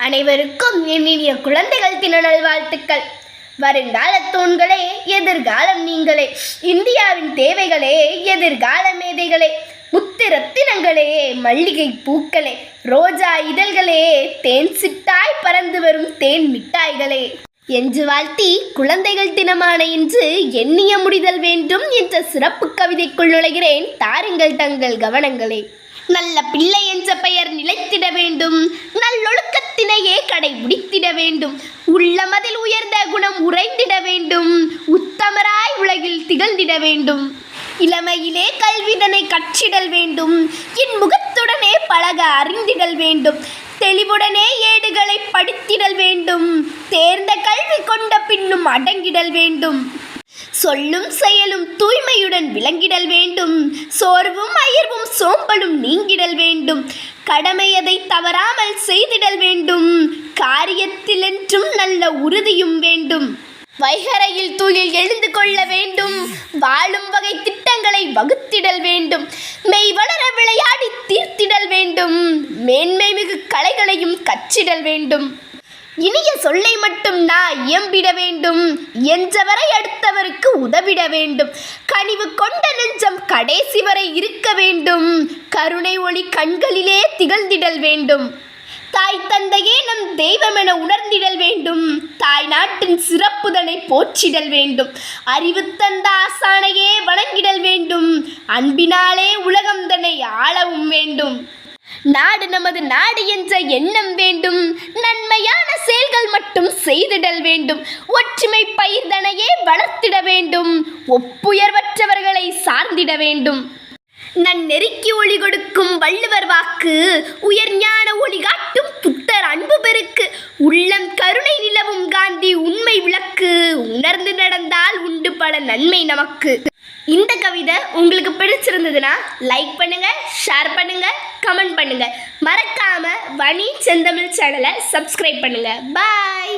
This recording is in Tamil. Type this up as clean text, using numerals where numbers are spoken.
அனைவருக்கும் என் இனிய குழந்தைகள் தின நல்வாழ்த்துக்கள். வருங்கால தூண்களே, எதிர்காலம் நீங்களே. இந்தியாவின் தேவைகளே, எதிர்கால மேதைகளே. முத்து ரத்தினங்களே, மல்லிகை பூக்களே, ரோஜா இதழ்களே, தேன் சிட்டாய் பறந்து வரும் தேன் மிட்டாய்களே என்று வாழ்த்தி, குழந்தைகள் தினமான இன்று எண்ணிய முடிதல் வேண்டும் என்ற சிறப்பு கவிதைக்குள் நுழைகிறேன். தாருங்கள் தங்கள் கவனங்களே. நல்ல பிள்ளை என்ற பெயர் நிலைத்திட வேண்டும், நல்லொழுக்கத்தினையே கடைபிடித்திட வேண்டும், உள்ளமதில் உயர்ந்த குணம் உறைந்திட வேண்டும், உத்தமராய் உலகில் திகழ்ந்திட வேண்டும், இளமையிலே கல்விதனை கற்றிடல் வேண்டும், என் முகத்துடனே பழக அறிந்திடல் வேண்டும், தெளிவுடனே ஏடுகளை படித்திடல் வேண்டும், தேர்ந்த கல்வி கொண்ட பின்னும் அடங்கிடல் வேண்டும், சொல்லும் செயலும் தூய்மையுடன் விளங்கிடல் வேண்டும், சோர்வும் அயர்வும் சோம்பலும் நீங்கிடல் வேண்டும், கடமையதை தவறாமல் செய்திடல் வேண்டும், காரியத்தில் என்றும் நல்ல உறுதியும் வேண்டும், வைகரையில் தூயில் எழுந்து கொள்ள வேண்டும், வாழும் வகை திட்டங்களை வகுத்திடல் வேண்டும், மெய் வளர விளையாடி தீர்த்திடல் வேண்டும், மேன்மை மிகு கலைகளையும் கற்றிடல் வேண்டும், இனிய சொல்லை மட்டும் நான் இயம்பிட வேண்டும், என்றவரை அடுத்தவருக்கு உதவிட வேண்டும், கனிவு கொண்ட நெஞ்சம் கடைசி வரை இருக்க வேண்டும், கருணை ஒளி கண்களிலே திகழ்ந்திடல் வேண்டும், தாய் தந்தையே நம் தெய்வம் என உணர்ந்திடல் வேண்டும், தாய் நாட்டின் சிறப்புதனை போற்றிடல் வேண்டும், அறிவு தந்த ஆசானையே வணங்கிடல் வேண்டும், அன்பினாலே உலகம் தன்னை ஆளவும் வேண்டும், நாடு நமது நாடு என்ற எண்ணம் வேண்டும், நன்மையான செயல்கள் மட்டும் செய்திடல் வேண்டும், ஒற்றுமை பயிர்தனையே வளர்த்திட வேண்டும், ஒப்புயர்வற்றவர்களை சார்ந்திட வேண்டும், நன்னெறிக்கு ஒளி கொடுக்கும் வள்ளுவர் வாக்கு, உயர் ஞான ஒளி காட்டும் புத்தர் அன்பு பெருக்கு, உள்ளம் கருணை நிலவும் காந்தி உண்மை விளக்கு, உணர்ந்து நடந்தால் உண்டு பல நன்மை நமக்கு. இந்த கவிதை உங்களுக்கு பிடிச்சிருந்ததுன்னா லைக் பண்ணுங்க, ஷேர் பண்ணுங்க, கமெண்ட் பண்ணுங்க. மறக்காம வனி செந்தமிழ் சேனலை சப்ஸ்கிரைப் பண்ணுங்க. பாய்.